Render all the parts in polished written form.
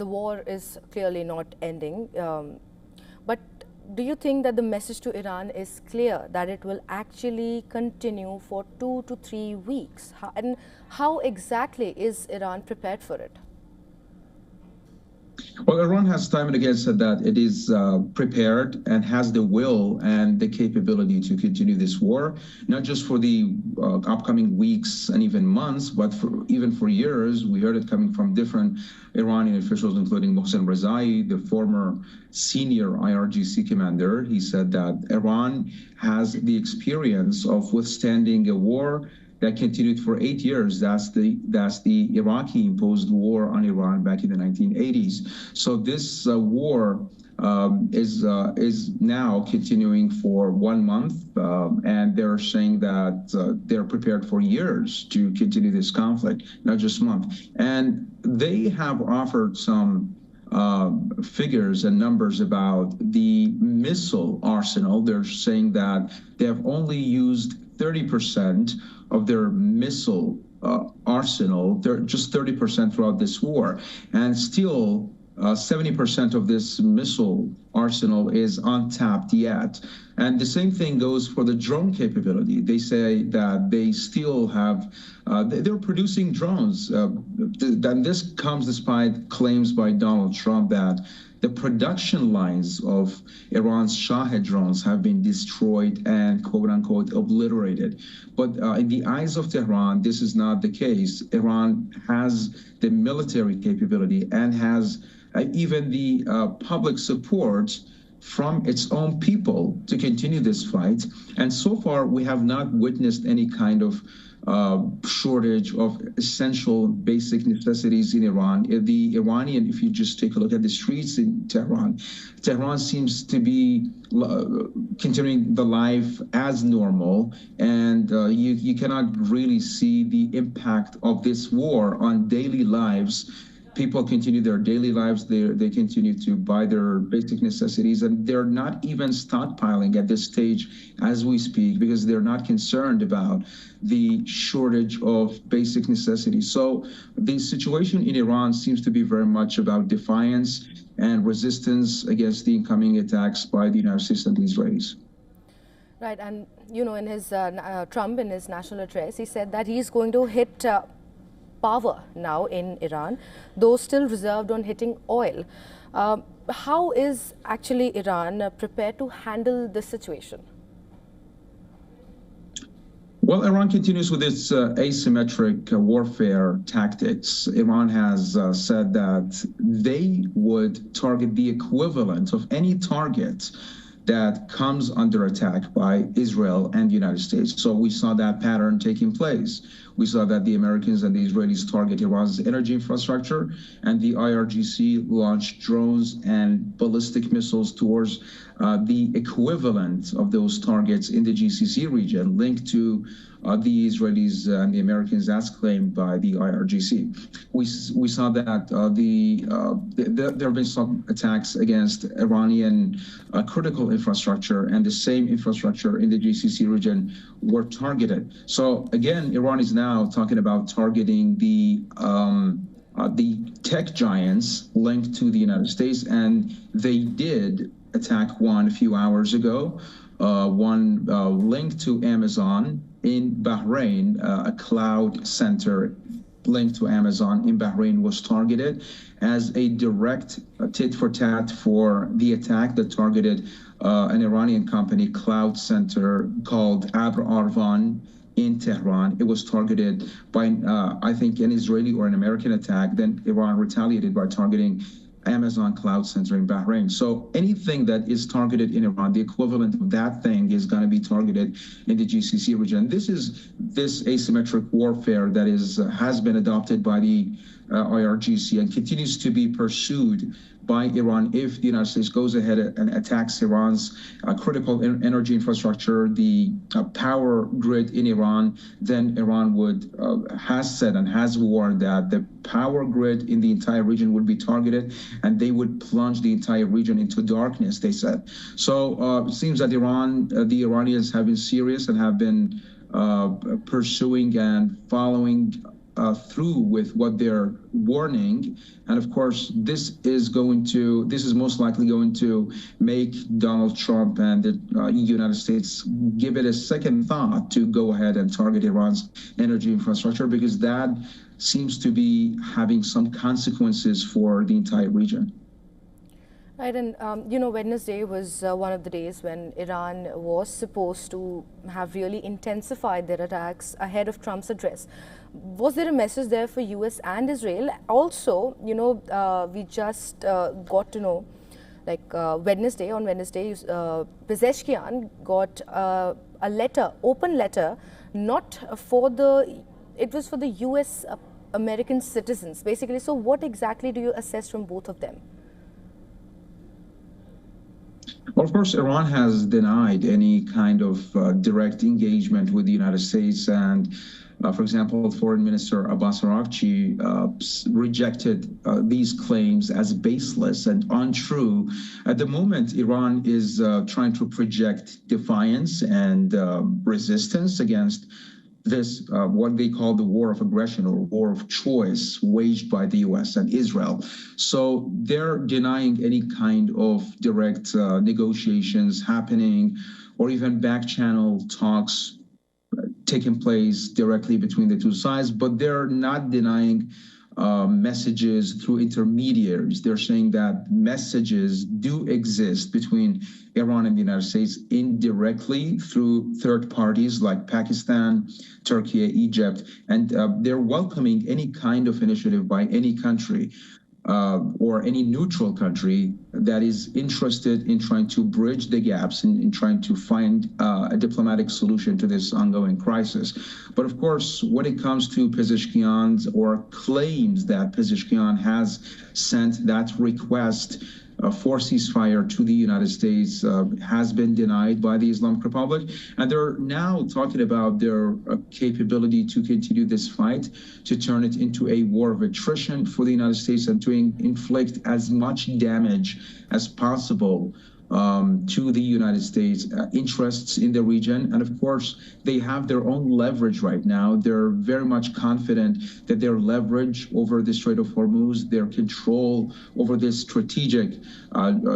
the war is clearly not ending. But do you think that the message to Iran is clear, that it will actually continue for 2 to 3 weeks? And how exactly is Iran prepared for it? Well, Iran has time and again said that it is prepared and has the will and the capability to continue this war, not just for the upcoming weeks and even months, but even for years. We heard it coming from different Iranian officials, including Mohsen Rezai, the former senior IRGC commander. He said that Iran has the experience of withstanding a war that continued for 8 years. That's the Iraqi-imposed war on Iran back in the 1980s. So this war is now continuing for 1 month, and they're saying that they're prepared for years to continue this conflict, not just month. And they have offered some figures and numbers about the missile arsenal. They're saying that they have only used 30% of their missile arsenal. They're just 30% throughout this war. And still, 70% of this missile arsenal is untapped yet. And the same thing goes for the drone capability. They say that they still have, they're producing drones. And this comes despite claims by Donald Trump that the production lines of Iran's Shahed drones have been destroyed and quote unquote obliterated. But in the eyes of Tehran, this is not the case. Iran has the military capability and has even the public support from its own people to continue this fight. And so far, we have not witnessed any kind of shortage of essential basic necessities in Iran. The Iranian, if you just take a look at the streets in Tehran, Tehran seems to be continuing the life as normal, and you cannot really see the impact of this war on daily lives. People continue their daily lives. They continue to buy their basic necessities, and they're not even stockpiling at this stage as we speak because they're not concerned about the shortage of basic necessities. So the situation in Iran seems to be very much about defiance and resistance against the incoming attacks by the United States and the Israelis. Right, and you know, in his Trump in his national address, he said that he's going to hit power now in Iran, though still reserved on hitting oil. How is actually Iran prepared to handle this situation? Well, Iran continues with its asymmetric warfare tactics. Iran has said that they would target the equivalent of any target that comes under attack by Israel and the United States. So we saw that pattern taking place. We saw that the Americans and the Israelis target Iran's energy infrastructure, and the IRGC launched drones and ballistic missiles towards the equivalent of those targets in the GCC region, linked to the Israelis and the Americans as claimed by the IRGC. We saw that there have been some attacks against Iranian critical infrastructure, and the same infrastructure in the GCC region were targeted. So again, Iran is now talking about targeting the tech giants linked to the United States, and they did attack one a few hours ago, one linked to Amazon in Bahrain. A cloud center linked to Amazon in Bahrain was targeted as a direct tit for tat for the attack that targeted an Iranian company cloud center called Abr Arvan in Tehran. It was targeted by, I think, an Israeli or an American attack. Then Iran retaliated by targeting Amazon Cloud Center in Bahrain. So anything that is targeted in Iran, the equivalent of that thing is going to be targeted in the GCC region. This asymmetric warfare that has been adopted by the IRGC and continues to be pursued by Iran. If the United States goes ahead and attacks Iran's critical energy infrastructure, the power grid in Iran, then Iran has said and has warned that the power grid in the entire region would be targeted, and they would plunge the entire region into darkness, they said. So it seems that the Iranians have been serious and have been pursuing and following through with what they're warning. And of course, this is most likely going to make Donald Trump and the United States give it a second thought to go ahead and target Iran's energy infrastructure, because that seems to be having some consequences for the entire region. Right, and Wednesday was one of the days when Iran was supposed to have really intensified their attacks ahead of Trump's address. Was there a message there for US and Israel? Also, we just got to know, like on Wednesday, Pezeshkian got a letter, open letter, it was for the US American citizens, basically. So what exactly do you assess from both of them? Well, of course, Iran has denied any kind of direct engagement with the United States. And, for example, Foreign Minister Abbas Araghchi rejected these claims as baseless and untrue. At the moment, Iran is trying to project defiance and resistance against this, what they call the war of aggression or war of choice waged by the US and Israel. So they're denying any kind of direct negotiations happening or even back channel talks taking place directly between the two sides, but they're not denying messages through intermediaries. They're saying that messages do exist between Iran and the United States indirectly through third parties like Pakistan, Turkey, Egypt, and they're welcoming any kind of initiative by any country or any neutral country that is interested in trying to bridge the gaps in trying to find a diplomatic solution to this ongoing crisis. But of course, when it comes to Pezeshkian's or claims that Pezeshkian has sent that request for ceasefire to the United States has been denied by the Islamic Republic. And they're now talking about their capability to continue this fight, to turn it into a war of attrition for the United States and to inflict as much damage as possible to the United States interests in the region. And of course, they have their own leverage right now. They're very much confident that their leverage over the Strait of Hormuz, their control over this strategic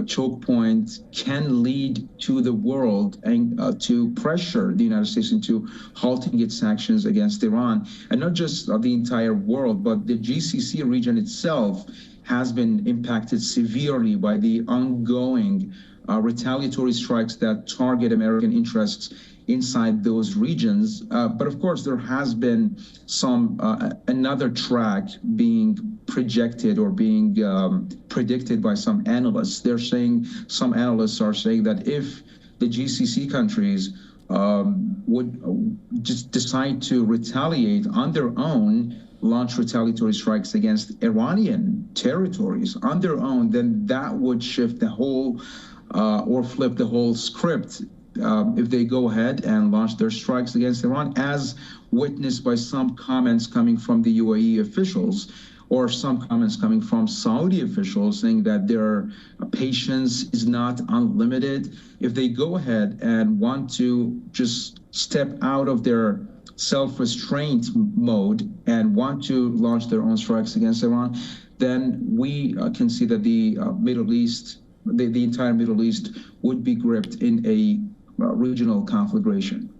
choke point can lead to the world and to pressure the United States into halting its sanctions against Iran. And not just the entire world, but the GCC region itself has been impacted severely by the ongoing retaliatory strikes that target American interests inside those regions. But of course, there has been some another track being projected or being predicted by some analysts. Some analysts are saying that if the GCC countries would just decide to retaliate on their own, launch retaliatory strikes against Iranian territories on their own, then that would shift the whole or flip the whole script if they go ahead and launch their strikes against Iran, as witnessed by some comments coming from the UAE officials or some comments coming from Saudi officials saying that their patience is not unlimited. If they go ahead and want to just step out of their self-restraint mode and want to launch their own strikes against Iran, then we can see that the Middle East, the entire Middle East would be gripped in a regional conflagration.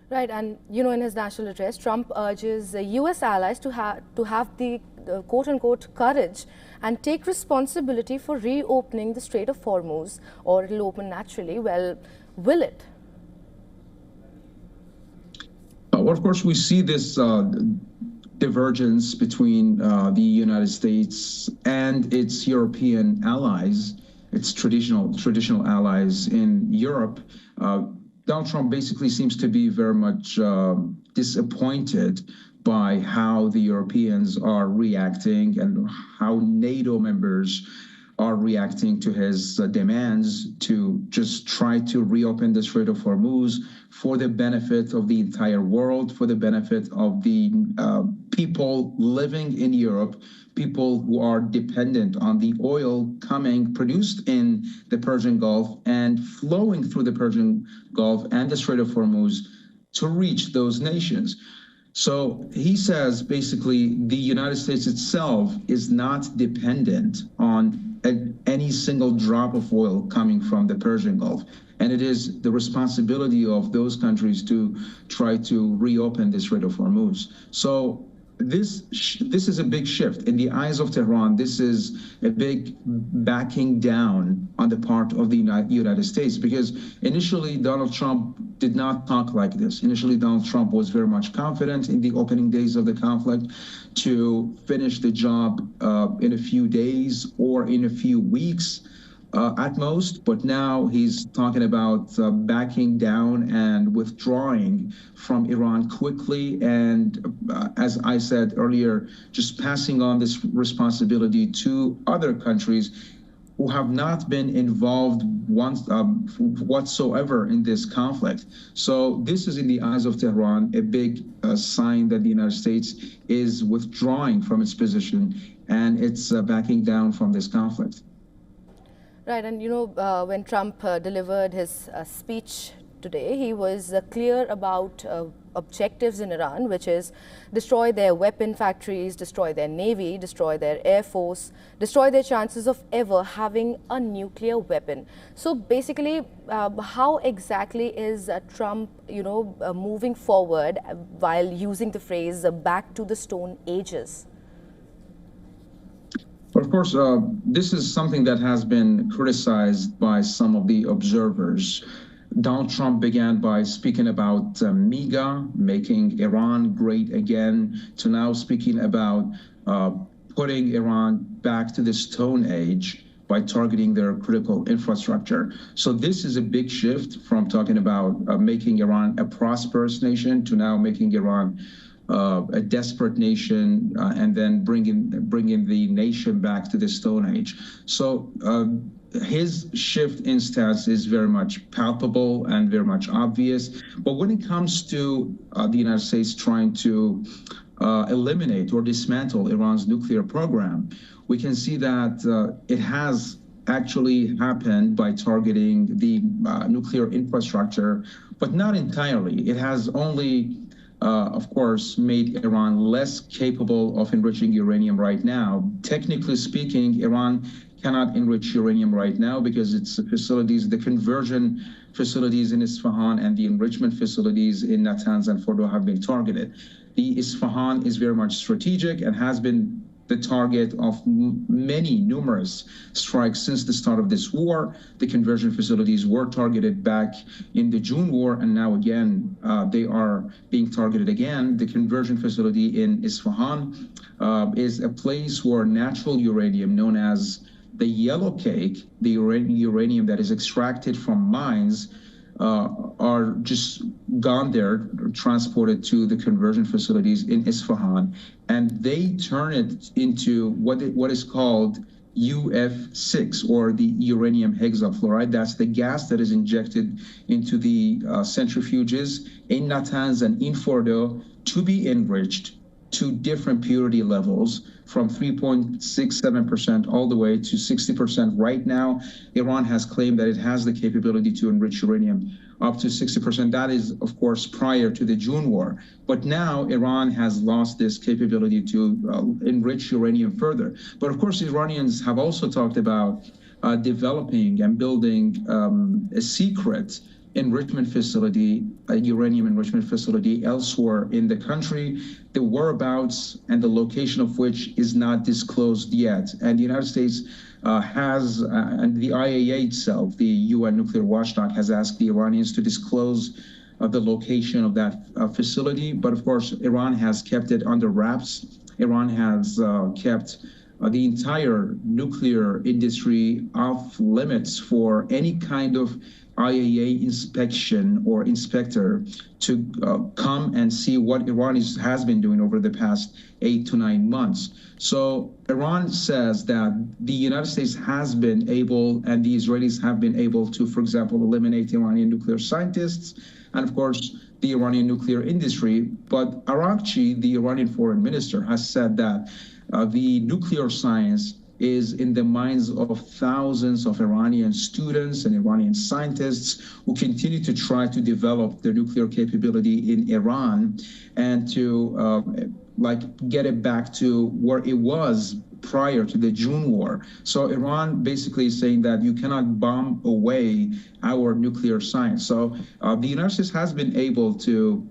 Right, and in his national address, Trump urges U.S. allies to have the quote-unquote courage and take responsibility for reopening the Strait of Hormuz, or it'll open naturally. Well, will it? Well, of course, we see this divergence between the United States and its European allies, its traditional allies in Europe. Donald Trump basically seems to be very much disappointed by how the Europeans are reacting and how NATO members are reacting to his demands to just try to reopen the Strait of Hormuz for the benefit of the entire world, for the benefit of the people living in Europe, people who are dependent on the oil produced in the Persian Gulf and flowing through the Persian Gulf and the Strait of Hormuz to reach those nations. So he says basically the United States itself is not dependent on any single drop of oil coming from the Persian Gulf. And it is the responsibility of those countries to try to reopen this Strait of Hormuz. So this is a big shift in the eyes of Tehran. This is a big backing down on the part of the United States, because initially Donald Trump did not talk like this. Initially, Donald Trump was very much confident in the opening days of the conflict to finish the job in a few days or in a few weeks. At most, but now he's talking about backing down and withdrawing from Iran quickly, and as I said earlier, just passing on this responsibility to other countries who have not been involved whatsoever in this conflict. So this is, in the eyes of Tehran, a big sign that the United States is withdrawing from its position and it's backing down from this conflict. Right, and when Trump delivered his speech today, he was clear about objectives in Iran, which is destroy their weapon factories, destroy their navy, destroy their air force, destroy their chances of ever having a nuclear weapon. So basically, how exactly is Trump, moving forward while using the phrase back to the Stone Ages? Of course, this is something that has been criticized by some of the observers. Donald Trump began by speaking about MIGA, making Iran great again, to now speaking about putting Iran back to the Stone Age by targeting their critical infrastructure. So this is a big shift from talking about making Iran a prosperous nation to now making Iran a desperate nation, and then bringing the nation back to the Stone Age. So his shift in stance is very much palpable and very much obvious. But when it comes to the United States trying to eliminate or dismantle Iran's nuclear program, we can see that it has actually happened by targeting the nuclear infrastructure, but not entirely. It has only of course, made Iran less capable of enriching uranium right now. Technically speaking, Iran cannot enrich uranium right now because its facilities, the conversion facilities in Isfahan and the enrichment facilities in Natanz and Fordo have been targeted. The Isfahan is very much strategic and has been the target of numerous strikes since the start of this war. The conversion facilities were targeted back in the June war, and now again, they are being targeted again. The conversion facility in Isfahan is a place where natural uranium, known as the yellow cake, the uranium that is extracted from mines, are just gone there, transported to the conversion facilities in Isfahan, and they turn it into what is called UF6, or the uranium hexafluoride. That's the gas that is injected into the centrifuges in Natanz and in Fordo to be enriched to different purity levels, from 3.67% all the way to 60%. Right now, Iran has claimed that it has the capability to enrich uranium up to 60%. That is, of course, prior to the June war. But now Iran has lost this capability to enrich uranium further. But of course, Iranians have also talked about developing and building a secret enrichment facility, a uranium enrichment facility elsewhere in the country, the whereabouts and the location of which is not disclosed yet. And the United States and the IAEA itself, the UN nuclear watchdog, has asked the Iranians to disclose the location of that facility. But of course, Iran has kept it under wraps. Iran has kept the entire nuclear industry off limits for any kind of IAEA inspection or inspector to come and see what Iran has been doing over the past 8 to 9 months. So Iran says that the United States has been able, and the Israelis have been able to, for example, eliminate Iranian nuclear scientists and, of course, the Iranian nuclear industry. But Arakchi, the Iranian foreign minister, has said that the nuclear science is in the minds of thousands of Iranian students and Iranian scientists who continue to try to develop their nuclear capability in Iran and to get it back to where it was prior to the June war. So Iran basically is saying that you cannot bomb away our nuclear science. So the United States has been able to,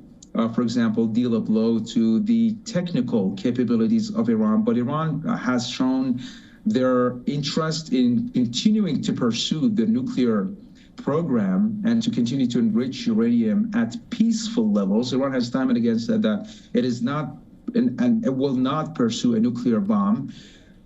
for example, deal a blow to the technical capabilities of Iran, but Iran has shown their interest in continuing to pursue the nuclear program and to continue to enrich uranium at peaceful levels. Iran has time and again said that it is not and it will not pursue a nuclear bomb.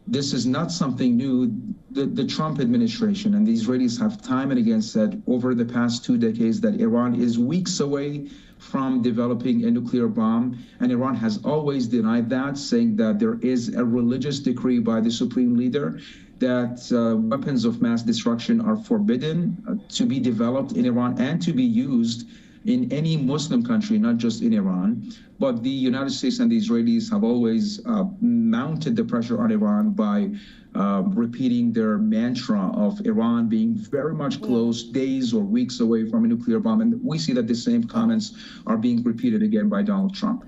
This is not something new. The Trump administration and the Israelis have time and again said over the past 2 decades that Iran is weeks away from developing a nuclear bomb. And Iran has always denied that, saying that there is a religious decree by the supreme leader that weapons of mass destruction are forbidden to be developed in Iran and to be used in any Muslim country, not just in Iran. But the United States and the Israelis have always mounted the pressure on Iran by repeating their mantra of Iran being very much close, days or weeks away from a nuclear bomb. And we see that the same comments are being repeated again by Donald Trump.